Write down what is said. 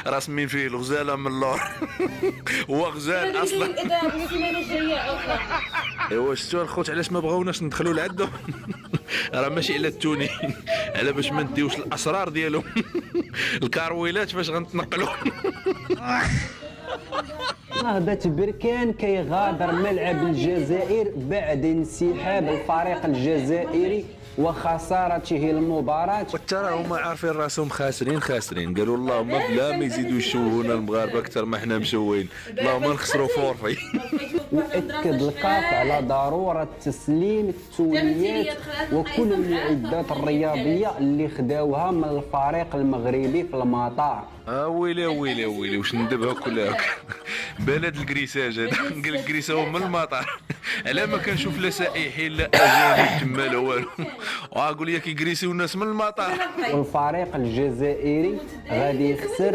راسمين فيه الغزاله من اللور. هو غزال اصلا. ايوا شفتوا الخوت علاش ما بغاوناش ندخلوا لعندهم؟ راه ماشي على التوني، على باش ما نديوش الاسرار ديالهم. الكارويلات باش غنتنقلوا. نهضة بركان كيغادر ملعب الجزائر بعد انسحاب الفريق الجزائري وخسارته المباراة. ترى هما عارفين راسهم خاسرين قالوا اللهم بلا ما يزيدوا يشوهونا المغاربه اكثر ما حنا مشوهين، اللهم نخسروا فورفي. وأكد الكاف على ضرورة تسليم التوليات وكل المعدات الرياضية اللي خداوها من الفريق المغربي في المطار. ويلي ويلي ويلي واش ندبها كلها. بلد الكريساج هذا. قال الكريسه هو من المطار. على ما كنشوف لا سائحين لا اجانب تما لا والو. وقول لي كيكريسيو الناس من المطار. والفريق الجزائري غادي يخسر